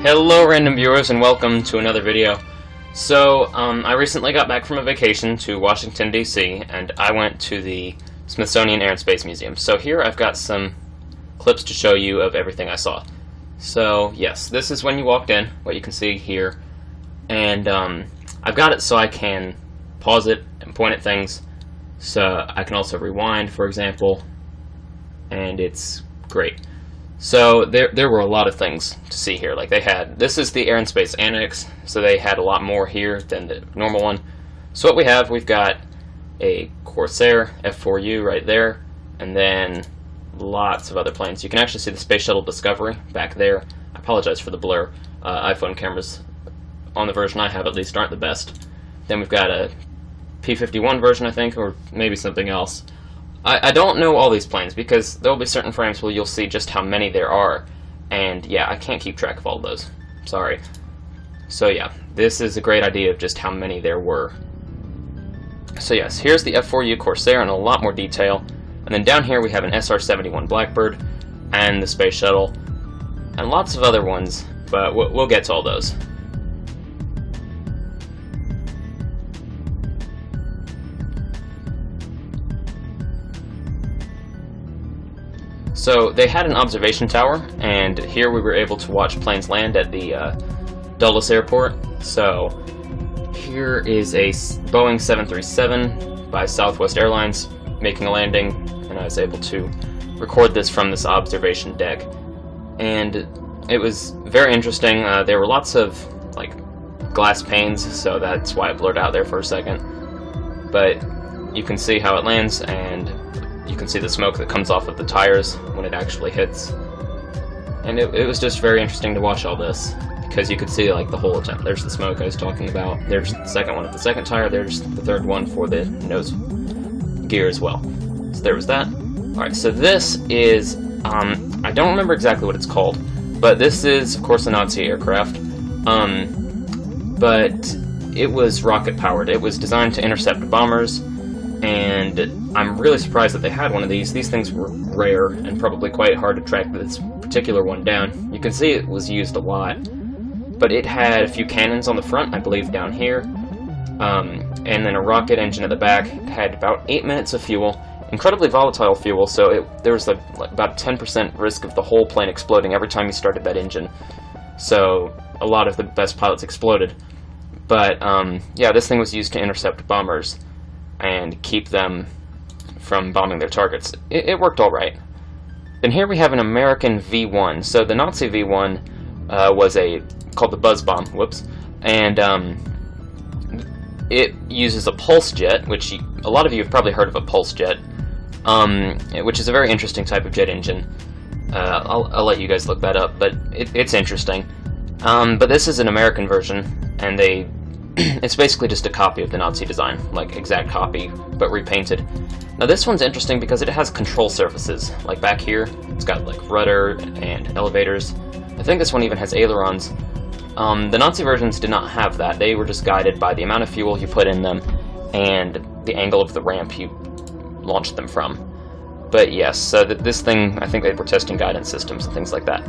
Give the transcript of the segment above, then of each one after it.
Hello random viewers and welcome to another video. So, I recently got back from a vacation to Washington, D.C. and I went to the Smithsonian Air and Space Museum. So here I've got some clips to show you of everything I saw. So, yes, this is when you walked in, what you can see here. And I've got it so I can pause it and point at things. So I can also rewind, for example, and it's great. So there were a lot of things to see here. Like this is the Air and Space Annex, so they had a lot more here than the normal one. So what we've got a Corsair F4U right there, and then lots of other planes. You can actually see the Space Shuttle Discovery back there. I apologize for the blur. iPhone cameras, on the version I have at least, aren't the best. Then we've got a P-51 version, I think, or maybe something else. I don't know all these planes, because there will be certain frames where you'll see just how many there are, and yeah, I can't keep track of all those. Sorry. So yeah, this is a great idea of just how many there were. So yes, here's the F4U Corsair in a lot more detail, and then down here we have an SR-71 Blackbird, and the Space Shuttle, and lots of other ones, but we'll get to all those. So they had an observation tower, and here we were able to watch planes land at the Dulles Airport. So here is a Boeing 737 by Southwest Airlines making a landing, and I was able to record this from this observation deck. And it was very interesting. There were lots of glass panes, so that's why it blurred out there for a second. But you can see how it lands, and you can see the smoke that comes off of the tires when it actually hits. And it was just very interesting to watch all this, because you could see the whole attempt. There's the smoke I was talking about, there's the second one of the second tire, there's the third one for the nose gear as well. So there was that. Alright, so this is, I don't remember exactly what it's called, but this is, of course, a Nazi aircraft. But it was rocket powered. It was designed to intercept bombers, and I'm really surprised that they had one of these. These things were rare and probably quite hard to track this particular one down. You can see it was used a lot, but it had a few cannons on the front, I believe down here, and then a rocket engine at the back. It had about 8 minutes of fuel, incredibly volatile fuel, so there was about 10% risk of the whole plane exploding every time you started that engine. So a lot of the best pilots exploded. But yeah, this thing was used to intercept bombers and keep them from bombing their targets. It worked alright. Then here we have an American V-1. So the Nazi V-1 was called the Buzz Bomb, whoops, and it uses a pulse jet, which a lot of you have probably heard of a pulse jet, which is a very interesting type of jet engine. I'll let you guys look that up, but it's interesting. But this is an American version, and it's basically just a copy of the Nazi design, exact copy, but repainted. Now this one's interesting because it has control surfaces. Like back here, it's got rudder and elevators. I think this one even has ailerons. The Nazi versions did not have that. They were just guided by the amount of fuel you put in them and the angle of the ramp you launched them from. But yes, so this thing, I think they were testing guidance systems and things like that.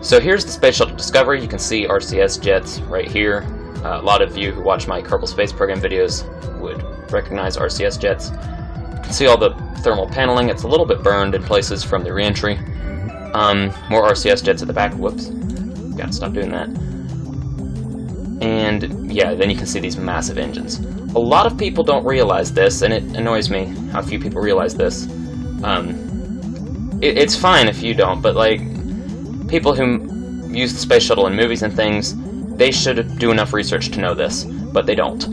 So here's the Space Shuttle Discovery. You can see RCS jets right here. A lot of you who watch my Kerbal Space Program videos would recognize RCS jets. You can see all the thermal paneling. It's a little bit burned in places from the re-entry. More RCS jets at the back. Whoops. Gotta stop doing that. And yeah, then you can see these massive engines. A lot of people don't realize this, and it annoys me how few people realize this. It's fine if you don't, but people who use the space shuttle in movies and things, they should do enough research to know this, but they don't.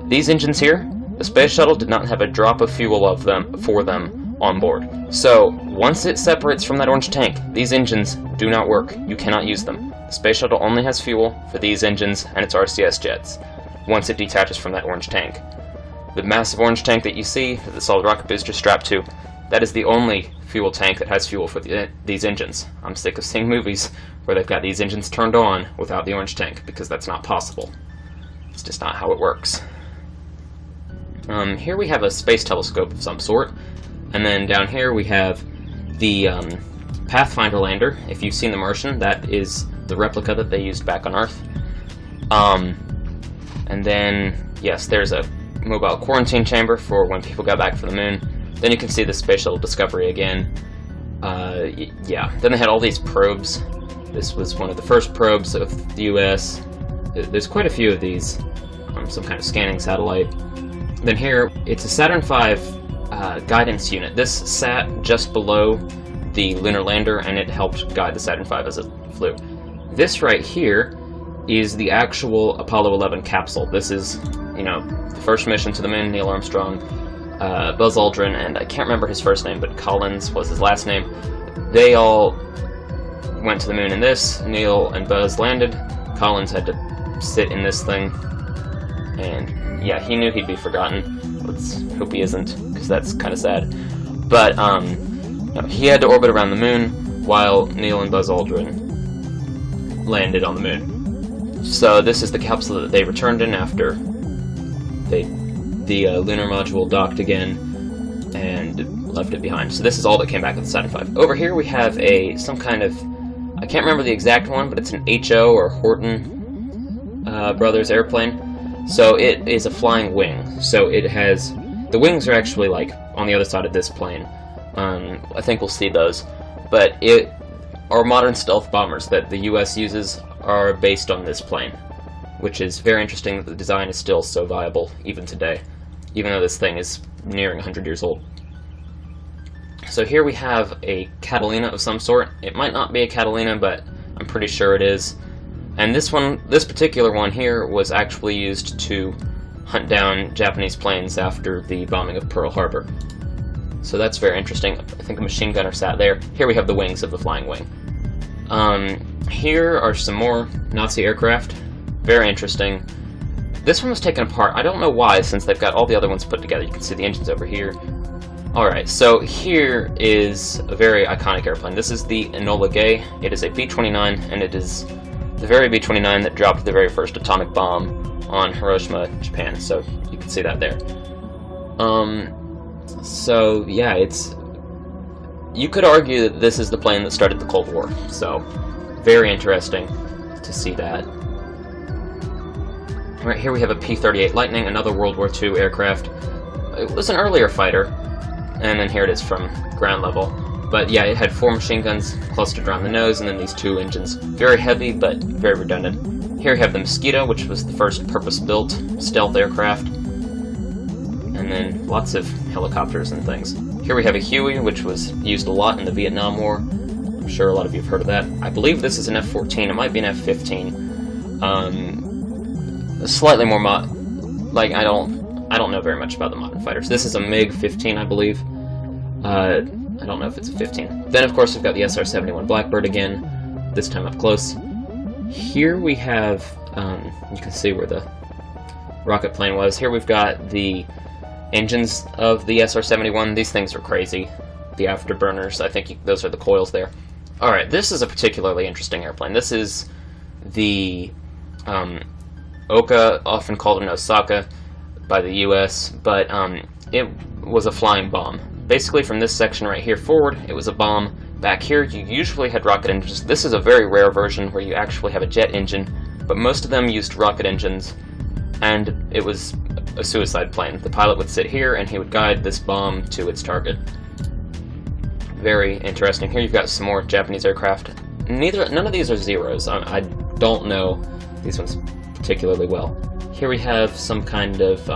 These engines here, the space shuttle did not have a drop of fuel for them on board. So once it separates from that orange tank, these engines do not work. You cannot use them. The space shuttle only has fuel for these engines and its RCS jets once it detaches from that orange tank. The massive orange tank that you see, that the solid rocket booster is strapped to, that is the only fuel tank that has fuel for these engines. I'm sick of seeing movies where they've got these engines turned on without the orange tank, because that's not possible. It's just not how it works. Here we have a space telescope of some sort, and then down here we have the Pathfinder lander. If you've seen The Martian, that is the replica that they used back on Earth. And then, yes, there's a mobile quarantine chamber for when people got back from the moon. Then you can see the Space Shuttle Discovery again. Yeah, then they had all these probes. This was one of the first probes of the US. There's quite a few of these. Some kind of scanning satellite. Then here, it's a Saturn V guidance unit. This sat just below the lunar lander, and it helped guide the Saturn V as it flew. This right here is the actual Apollo 11 capsule. This is, you know, the first mission to the moon, Neil Armstrong, Buzz Aldrin, and I can't remember his first name, but Collins was his last name. They all went to the moon in this. Neil and Buzz landed. Collins had to sit in this thing, and yeah, he knew he'd be forgotten. Let's hope he isn't, because that's kind of sad. But no, he had to orbit around the moon while Neil and Buzz Aldrin landed on the moon. So this is the capsule that they returned in after the lunar module docked again and left it behind. So this is all that came back with the Saturn V. Over here we have some kind of, I can't remember the exact one, but it's an HO or Horton Brothers airplane. So it is a flying wing. So it has, the wings are actually like on the other side of this plane. I think we'll see those. But our modern stealth bombers that the US uses are based on this plane, which is very interesting that the design is still so viable even today, even though this thing is nearing 100 years old. So here we have a Catalina of some sort. It might not be a Catalina, but I'm pretty sure it is. And this particular one here was actually used to hunt down Japanese planes after the bombing of Pearl Harbor. So that's very interesting. I think a machine gunner sat there. Here we have the wings of the flying wing. Here are some more Nazi aircraft. Very interesting. This one was taken apart. I don't know why, since they've got all the other ones put together. You can see the engines over here. Alright, so here is a very iconic airplane. This is the Enola Gay. It is a B-29, and it is the very B-29 that dropped the very first atomic bomb on Hiroshima, Japan. So you can see that there. So yeah, you could argue that this is the plane that started the Cold War. So very interesting to see that. Right here we have a P-38 Lightning, another World War II aircraft. It was an earlier fighter, and then here it is from ground level. But yeah, it had 4 machine guns clustered around the nose, and then these 2 engines. Very heavy, but very redundant. Here we have the Mosquito, which was the first purpose-built stealth aircraft. And then lots of helicopters and things. Here we have a Huey, which was used a lot in the Vietnam War. I'm sure a lot of you have heard of that. I believe this is an F-14. It might be an F-15. Slightly more like I don't know very much about the modern fighters. This is a MiG-15, I believe. I don't know if it's a 15. Then of course we've got the SR-71 Blackbird again, this time up close. Here we have, you can see where the rocket plane was. Here we've got the engines of the SR-71. These things are crazy. The afterburners, I think those are the coils there. Alright, this is a particularly interesting airplane. This is the Oka, often called an Osaka by the US, but it was a flying bomb. Basically from this section right here forward, it was a bomb. Back here, you usually had rocket engines. This is a very rare version where you actually have a jet engine, but most of them used rocket engines, and it was a suicide plane. The pilot would sit here, and he would guide this bomb to its target. Very interesting. Here you've got some more Japanese aircraft. None of these are Zeros. I don't know these ones particularly well. Here we have some kind of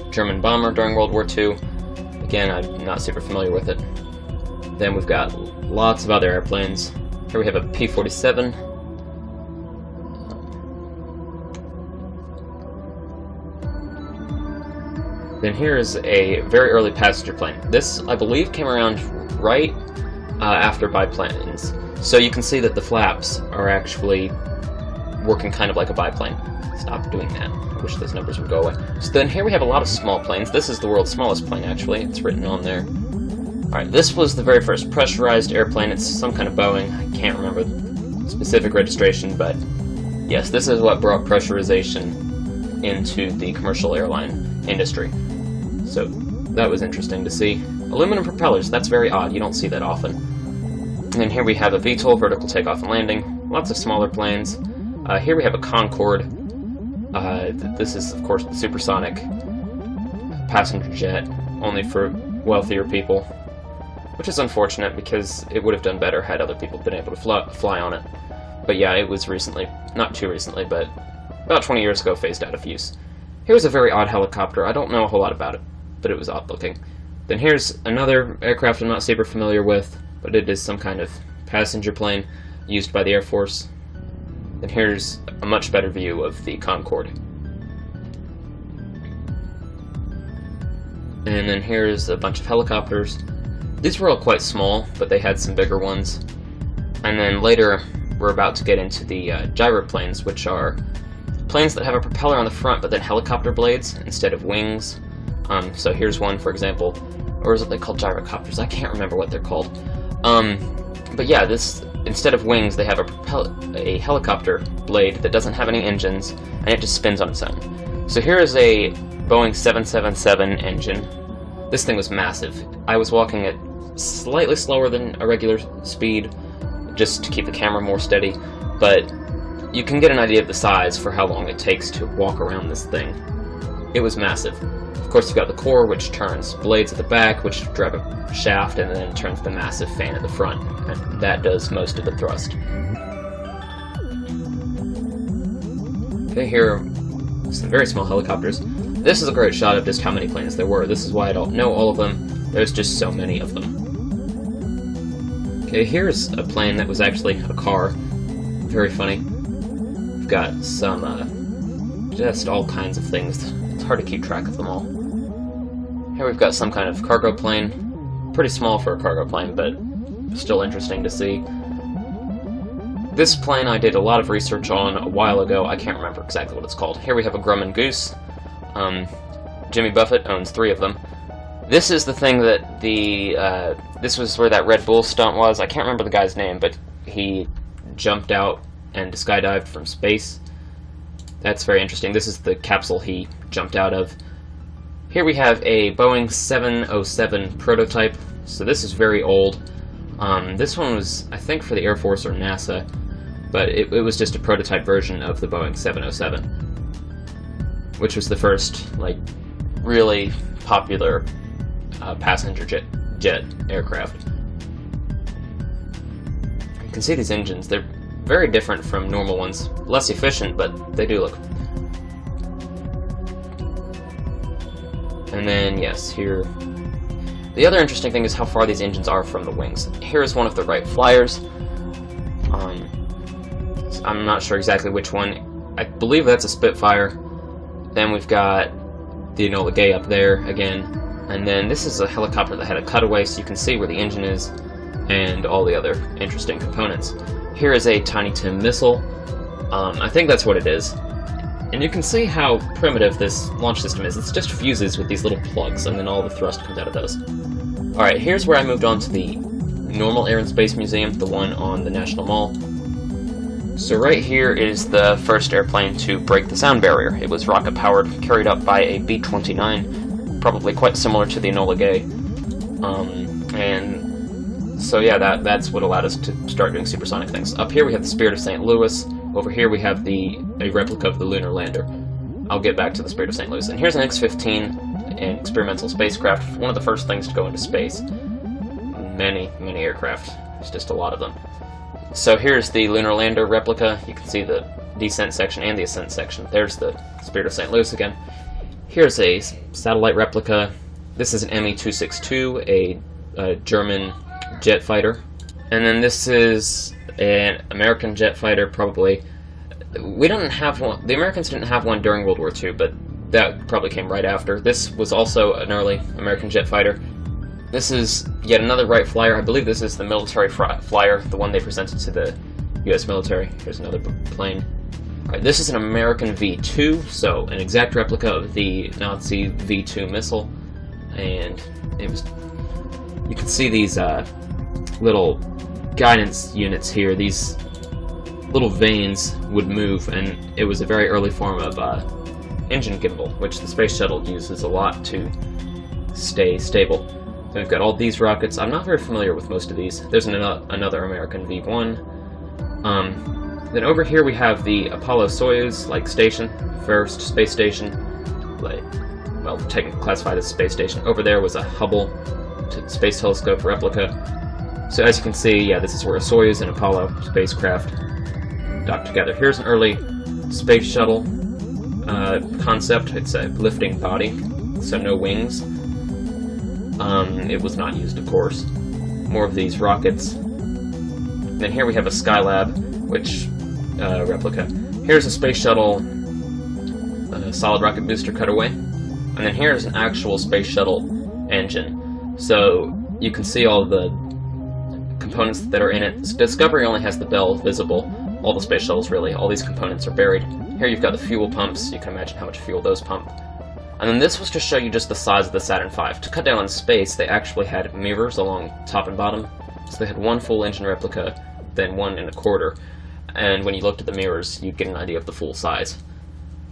German bomber during World War II. Again, I'm not super familiar with it. Then we've got lots of other airplanes. Here we have a P-47. Then here is a very early passenger plane. This, I believe, came around right after biplanes. So you can see that the flaps are actually working kind of like a biplane. Stop doing that. I wish those numbers would go away. So then here we have a lot of small planes. This is the world's smallest plane, actually. It's written on there. Alright, this was the very first pressurized airplane. It's some kind of Boeing. I can't remember the specific registration, but yes, this is what brought pressurization into the commercial airline industry. So that was interesting to see. Aluminum propellers, that's very odd. You don't see that often. And then here we have a VTOL, vertical takeoff and landing. lots of smaller planes. Here we have a Concorde. This is, of course, the supersonic passenger jet, only for wealthier people, which is unfortunate because it would have done better had other people been able to fly on it. But yeah, it was recently, not too recently, but about 20 years ago, phased out of use. Here's a very odd helicopter. I don't know a whole lot about it, but it was odd looking. Then here's another aircraft I'm not super familiar with, but it is some kind of passenger plane used by the Air Force. Then here's a much better view of the Concorde. And then here's a bunch of helicopters. These were all quite small, but they had some bigger ones. And then later, we're about to get into the gyroplanes, which are planes that have a propeller on the front, but then helicopter blades instead of wings. So here's one, for example. Or is it they called gyrocopters? I can't remember what they're called. But yeah, this, instead of wings, they have a helicopter blade that doesn't have any engines, and it just spins on its own. So here is a Boeing 777 engine. This thing was massive. I was walking at slightly slower than a regular speed, just to keep the camera more steady, but you can get an idea of the size for how long it takes to walk around this thing. It was massive. Of course, you've got the core, which turns blades at the back, which drive a shaft, and then turns the massive fan at the front, and that does most of the thrust. Okay, here are some very small helicopters. This is a great shot of just how many planes there were. This is why I don't know all of them. There's just so many of them. Okay, here's a plane that was actually a car. Very funny. We've got some, just all kinds of things. It's hard to keep track of them all. Here we've got some kind of cargo plane. Pretty small for a cargo plane, but still interesting to see. This plane I did a lot of research on a while ago. I can't remember exactly what it's called. Here we have a Grumman Goose. Jimmy Buffett owns 3 of them. This is the thing that this was where that Red Bull stunt was. I can't remember the guy's name, but he jumped out and skydived from space. That's very interesting. This is the capsule he jumped out of. Here we have a Boeing 707 prototype. So this is very old. This one was, I think, for the Air Force or NASA, but it was just a prototype version of the Boeing 707, which was the first, like, really popular passenger jet aircraft. You can see these engines. They're very different from normal ones. Less efficient, but they do look. And then, yes, here. The other interesting thing is how far these engines are from the wings. Here is one of the Wright Flyers. I'm not sure exactly which one. I believe that's a Spitfire. Then we've got the Enola Gay up there again. And then this is a helicopter that had a cutaway, so you can see where the engine is and all the other interesting components. Here is a Tiny Tim missile. I think that's what it is. And you can see how primitive this launch system is. It's just fuses with these little plugs, and then all the thrust comes out of those. Alright, here's where I moved on to the normal Air and Space Museum, the one on the National Mall. So right here is the first airplane to break the sound barrier. It was rocket-powered, carried up by a B-29, probably quite similar to the Enola Gay. And so yeah, that's what allowed us to start doing supersonic things. Up here we have the Spirit of St. Louis. Over here we have a replica of the lunar lander. I'll get back to the Spirit of St. Louis. And here's an X-15, an experimental spacecraft, one of the first things to go into space. Many aircraft. There's just a lot of them. So here's the lunar lander replica. You can see the descent section and the ascent section. There's the Spirit of St. Louis again. Here's a satellite replica. This is an Me-262, a German jet fighter. And then this is an American jet fighter, probably. We didn't have one. The Americans didn't have one during World War II, but that probably came right after. This was also an early American jet fighter. This is yet another Wright Flyer. I believe this is the military flyer, the one they presented to the U.S. military. Here's another plane. Alright, this is an American V-2, so an exact replica of the Nazi V-2 missile. And it was. You can see these little guidance units here. These little vanes would move, and it was a very early form of engine gimbal, which the space shuttle uses a lot to stay stable. Then we've got all these rockets. I'm not very familiar with most of these. There's another American V-1. Then over here we have the Apollo-Soyuz station, first space station, well, technically classified as a space station. Over there was a Hubble Space Telescope replica. So as you can see, yeah, this is where a Soyuz and Apollo spacecraft docked together. Here's an early space shuttle concept. It's a lifting body, so no wings. It was not used, of course. More of these rockets. Then here we have a Skylab, which replica. Here's a space shuttle solid rocket booster cutaway, and then here's an actual space shuttle engine. So you can see all the components that are in it. Discovery only has the bell visible. All the space shuttles, really. All these components are buried. Here you've got the fuel pumps. You can imagine how much fuel those pump. And then this was to show you just the size of the Saturn V. To cut down on space, they actually had mirrors along top and bottom. So they had one full engine replica, then 1 1/4. And when you looked at the mirrors, you'd get an idea of the full size.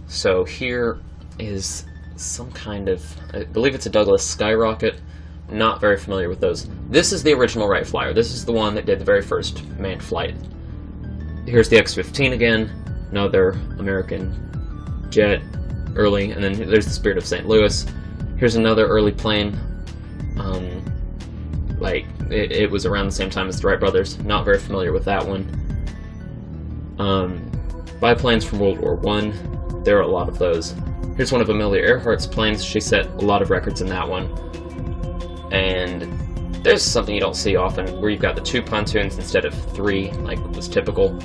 So here is some kind of, I believe it's a Douglas skyrocket. Not very familiar with those. This is the original Wright Flyer. This is the one that did the very first manned flight. Here's the X-15 again, another American jet, early, and then there's the Spirit of St. Louis. Here's another early plane. It was around the same time as the Wright brothers. Not very familiar with that one. Biplanes from World War I. There are a lot of those. Here's one of Amelia Earhart's planes. She set a lot of records in that one. And there's something you don't see often, where you've got the 2 pontoons instead of 3, like was typical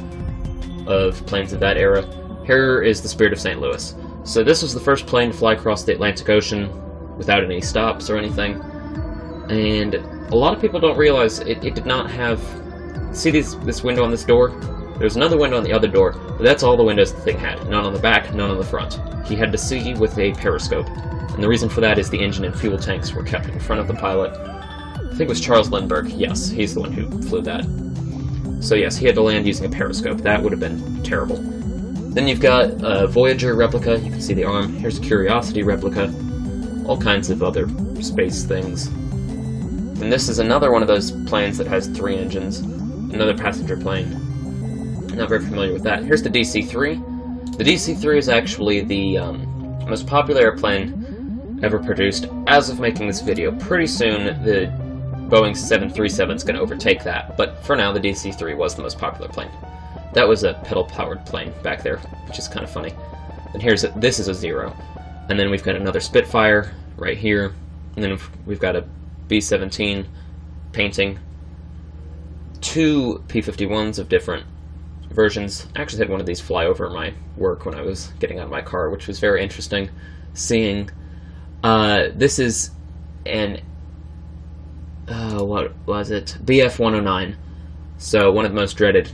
of planes of that era. Here is the Spirit of St. Louis. So this was the first plane to fly across the Atlantic Ocean without any stops or anything. And a lot of people don't realize it did not have... See this window on this door? There's another window on the other door, but that's all the windows the thing had. None on the back, none on the front. He had to see with a periscope. And the reason for that is the engine and fuel tanks were kept in front of the pilot. I think it was Charles Lindbergh. Yes, he's the one who flew that. So yes, he had to land using a periscope. That would have been terrible. Then you've got a Voyager replica. You can see the arm. Here's a Curiosity replica. All kinds of other space things. And this is another one of those planes that has 3 engines. Another passenger plane. Not very familiar with that. Here's the DC-3. The DC-3 is actually the most popular airplane ever produced as of making this video. Pretty soon, the Boeing 737 is going to overtake that, but for now, the DC-3 was the most popular plane. That was a pedal-powered plane back there, which is kind of funny. And this is a Zero. And then we've got another Spitfire right here, and then we've got a B-17 painting. 2 P-51s of different versions. I actually had one of these fly over my work when I was getting out of my car, which was very interesting seeing. This is an what was it? Bf-109. So one of the most dreaded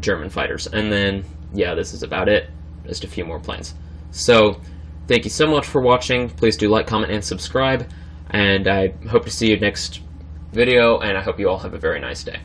German fighters. And then, yeah, this is about it. Just a few more planes. So, thank you so much for watching. Please do like, comment, and subscribe. And I hope to see you next video, and I hope you all have a very nice day.